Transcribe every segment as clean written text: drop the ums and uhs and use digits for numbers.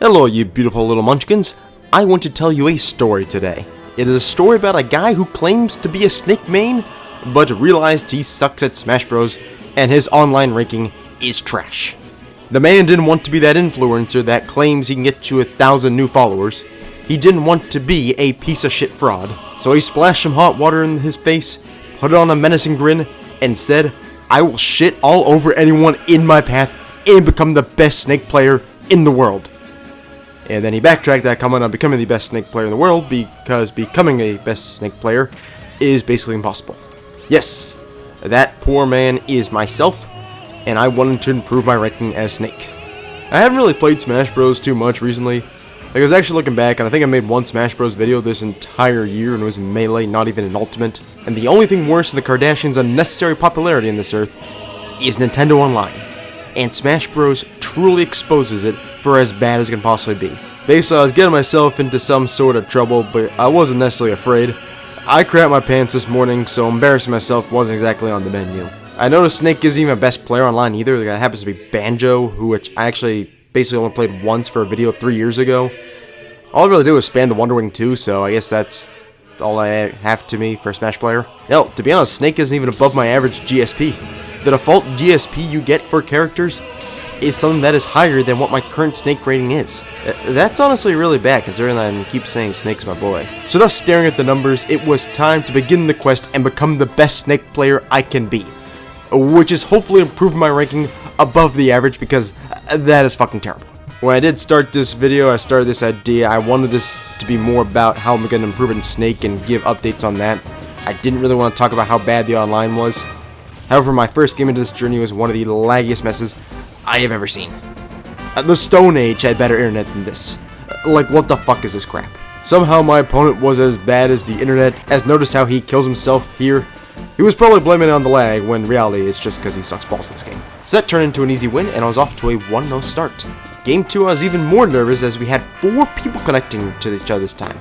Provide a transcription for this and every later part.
Hello, you beautiful little munchkins. I want to tell you a story today. It is a story about a guy who claims to be a snake main, but realized he sucks at Smash Bros. And his online ranking is trash. The man didn't want to be that influencer that claims he can get you 1,000 new followers. He didn't want to be a piece of shit fraud. So he splashed some hot water in his face, put on a menacing grin, and said, "I will shit all over anyone in my path and become the best snake player in the world." And then he backtracked that comment on becoming the best snake player in the world because becoming a best snake player is basically impossible. Yes, that poor man is myself, and I wanted to improve my ranking as Snake. I haven't really played Smash Bros too much recently. Like, I was actually looking back, and I think I made one Smash Bros video this entire year, and it was Melee, not even an Ultimate. And the only thing worse than the Kardashians' unnecessary popularity in this earth is Nintendo Online. And Smash Bros truly exposes it for as bad as it can possibly be. Basically, I was getting myself into some sort of trouble, but I wasn't necessarily afraid. I crapped my pants this morning, so embarrassing myself wasn't exactly on the menu. I noticed Snake isn't even a best player online either. The guy happens to be Banjo, which I actually basically only played once for a video 3 years ago. All I really did was spam the Wonder Wing 2, so I guess that's all I have to me for a Smash player. Hell, to be honest, Snake isn't even above my average GSP. The default GSP you get for characters is something that is higher than what my current Snake rating is. That's honestly really bad, considering that I keep saying Snake's my boy. So enough staring at the numbers, it was time to begin the quest and become the best Snake player I can be. Which is hopefully improve my ranking above the average, because that is fucking terrible. When I did start this video, I started this idea. I wanted this to be more about how I'm going to improve in Snake and give updates on that. I didn't really want to talk about how bad the online was. However, my first game into this journey was one of the laggiest messes I have ever seen. The Stone Age had better internet than this. Like, what the fuck is this crap? Somehow my opponent was as bad as the internet, as notice how he kills himself here. He was probably blaming it on the lag, when in reality it's just because he sucks balls in this game. So that turned into an easy win, and I was off to a 1-0 start. Game 2, I was even more nervous as we had 4 people connecting to each other this time.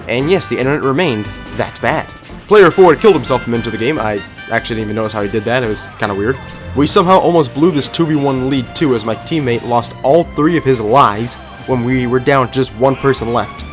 And yes, the internet remained that bad. Player 4 had killed himself from into the game. I actually didn't even notice how he did that. It was kind of weird. We somehow almost blew this 2v1 lead too, as my teammate lost all 3 of his lives when we were down to just 1 person left.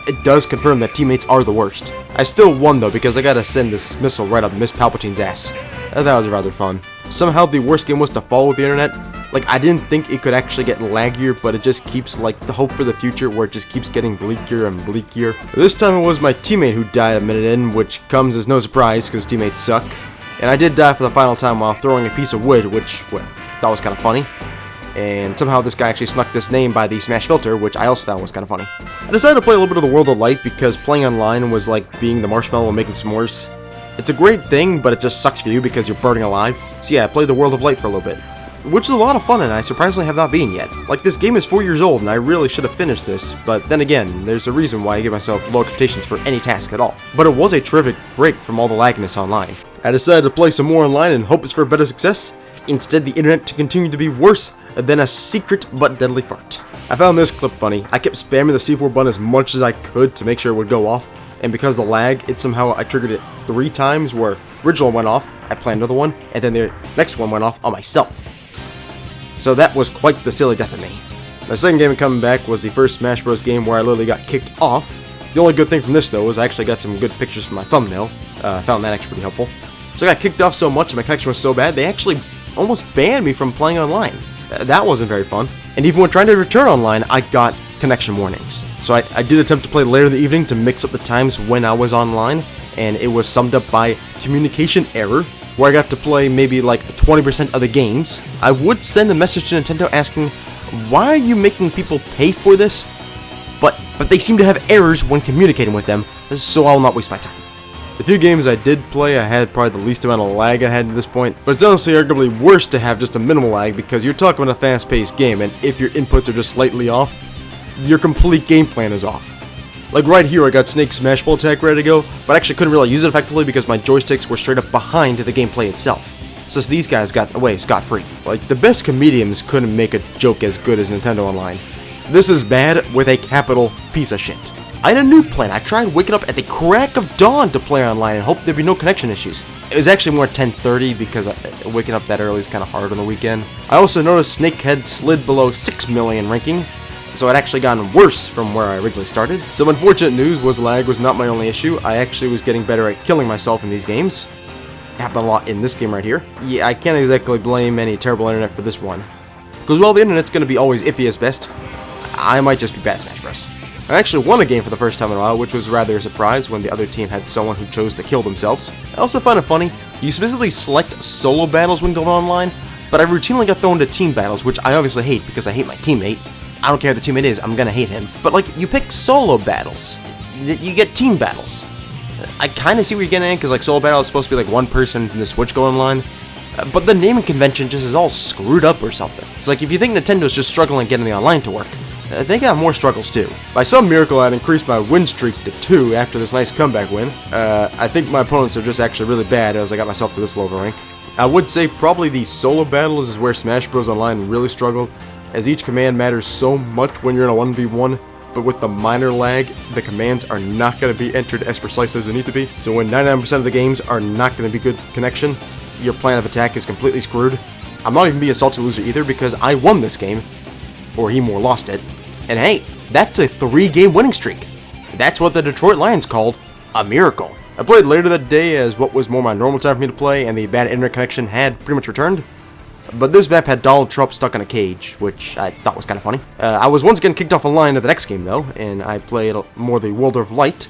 It does confirm that teammates are the worst. I still won though, because I gotta send this missile right up Miss Palpatine's ass. That was rather fun. Somehow the worst game was to fall with the internet. Like, I didn't think it could actually get laggier, but it just keeps, like, the hope for the future where it just keeps getting bleaker and bleaker. This time it was my teammate who died a minute in, which comes as no surprise because teammates suck. And I did die for the final time while throwing a piece of wood, which, that was kind of funny. And somehow this guy actually snuck this name by the Smash filter, which I also found was kind of funny. I decided to play a little bit of the World of Light because playing online was like being the marshmallow and making s'mores. It's a great thing, but it just sucks for you because you're burning alive. So yeah, I played the World of Light for a little bit, which is a lot of fun, and I surprisingly have not beaten yet. Like, this game is 4 years old, and I really should have finished this, but then again, there's a reason why I give myself low expectations for any task at all. But it was a terrific break from all the lagginess online. I decided to play some more online and hope it's for better success. Instead, the internet to continue to be worse than a secret but deadly fart. I found this clip funny. I kept spamming the C4 button as much as I could to make sure it would go off, and because of the lag, I triggered it 3 times, where original went off, I planned another one, and then the next one went off on myself. So that was quite the silly death of me. My second game coming back was the first Smash Bros. Game where I literally got kicked off. The only good thing from this, though, is I actually got some good pictures for my thumbnail. I found that actually pretty helpful. So I got kicked off so much and my connection was so bad, they actually almost banned me from playing online. That wasn't very fun. And even when trying to return online, I got connection warnings. So I did attempt to play later in the evening to mix up the times when I was online, and it was summed up by communication error, where I got to play maybe like 20% of the games. I would send a message to Nintendo asking, why are you making people pay for this? But they seem to have errors when communicating with them, so I'll not waste my time. The few games I did play, I had probably the least amount of lag I had at this point, but it's honestly arguably worse to have just a minimal lag, because you're talking about a fast-paced game, and if your inputs are just slightly off, your complete game plan is off. Like right here, I got Snake's Smash Ball attack ready to go, but I actually couldn't really use it effectively because my joysticks were straight up behind the gameplay itself. So these guys got away scot-free. Like, the best comedians couldn't make a joke as good as Nintendo Online. This is bad with a capital piece of shit. I had a new plan. I tried waking up at the crack of dawn to play online and hoped there'd be no connection issues. It was actually more 10:30 because waking up that early is kind of hard on the weekend. I also noticed Snake had slid below 6 million ranking, so it actually gotten worse from where I originally started. Some unfortunate news was lag was not my only issue. I actually was getting better at killing myself in these games. It happened a lot in this game right here. Yeah, I can't exactly blame any terrible internet for this one. Because while the internet's going to be always iffy as best, I might just be bad at Smash Bros. I actually won a game for the first time in a while, which was rather a surprise when the other team had someone who chose to kill themselves. I also find it funny, you specifically select solo battles when going online, but I routinely get thrown into team battles, which I obviously hate because I hate my teammate. I don't care who the teammate is, I'm gonna hate him. But like, you pick solo battles, you get team battles. I kinda see where you're getting at, because like solo battle is supposed to be like one person from the Switch go online, but the naming convention just is all screwed up or something. It's like, if you think Nintendo's just struggling getting the online to work, they got more struggles too. By some miracle, I'd increased my win streak to 2 after this nice comeback win. I think my opponents are just actually really bad as I got myself to this low of a rank. I would say probably the solo battles is where Smash Bros. Online really struggled, as each command matters so much when you're in a 1v1, but with the minor lag, the commands are not going to be entered as precisely as they need to be. So when 99% of the games are not going to be good connection, your plan of attack is completely screwed. I'm not even being a salty loser either, because I won this game, or he more lost it. And hey, that's a 3-game winning streak. That's what the Detroit Lions called a miracle. I played later that day as what was more my normal time for me to play, and the bad internet connection had pretty much returned. But this map had Donald Trump stuck in a cage, which I thought was kind of funny. I was once again kicked off online to the next game though, and I played more the World of Light,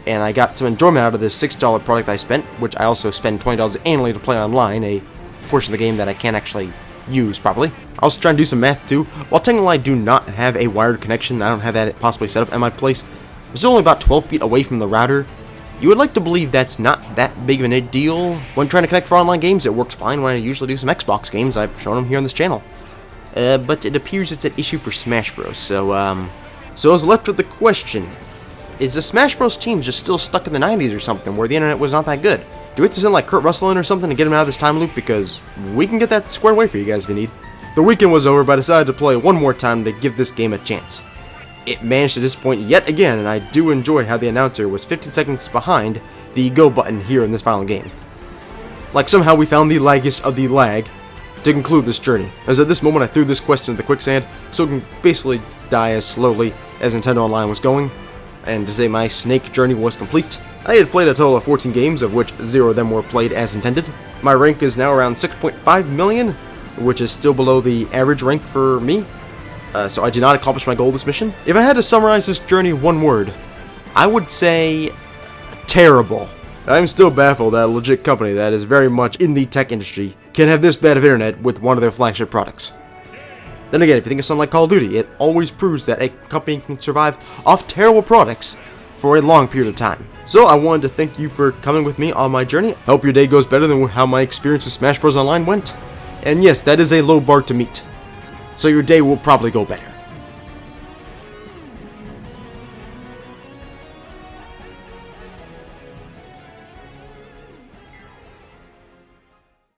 and I got some enjoyment out of this $6 product I spent, which I also spend $20 annually to play online, a portion of the game that I can't actually use properly. I also try and do some math too. While technically I do not have a wired connection, I don't have that possibly set up at my place, I'm still only about 12 feet away from the router. You would like to believe that's not that big of a deal. When trying to connect for online games, it works fine when I usually do some Xbox games. I've shown them here on this channel. But it appears it's an issue for Smash Bros. So I was left with the question, is the Smash Bros. Team just still stuck in the 90s or something, where the internet was not that good? Do we have to send like Kurt Russell in or something to get him out of this time loop? Because we can get that squared away for you guys if you need. The weekend was over, but I decided to play one more time to give this game a chance. It managed to disappoint yet again, and I do enjoy how the announcer was 15 seconds behind the go button here in this final game. Like somehow we found the laggiest of the lag to conclude this journey, as at this moment I threw this quest into the quicksand, so it can basically die as slowly as Nintendo Online was going, and to say my snake journey was complete. I had played a total of 14 games, of which 0 of them were played as intended. My rank is now around 6.5 million, which is still below the average rank for me. So I did not accomplish my goal this mission. If I had to summarize this journey in one word, I would say terrible. I'm still baffled that a legit company that is very much in the tech industry can have this bad of internet with one of their flagship products. Then again, if you think of something like Call of Duty, it always proves that a company can survive off terrible products for a long period of time. So I wanted to thank you for coming with me on my journey. I hope your day goes better than how my experience with Smash Bros. Online went. And yes, that is a low bar to meet. So your day will probably go better.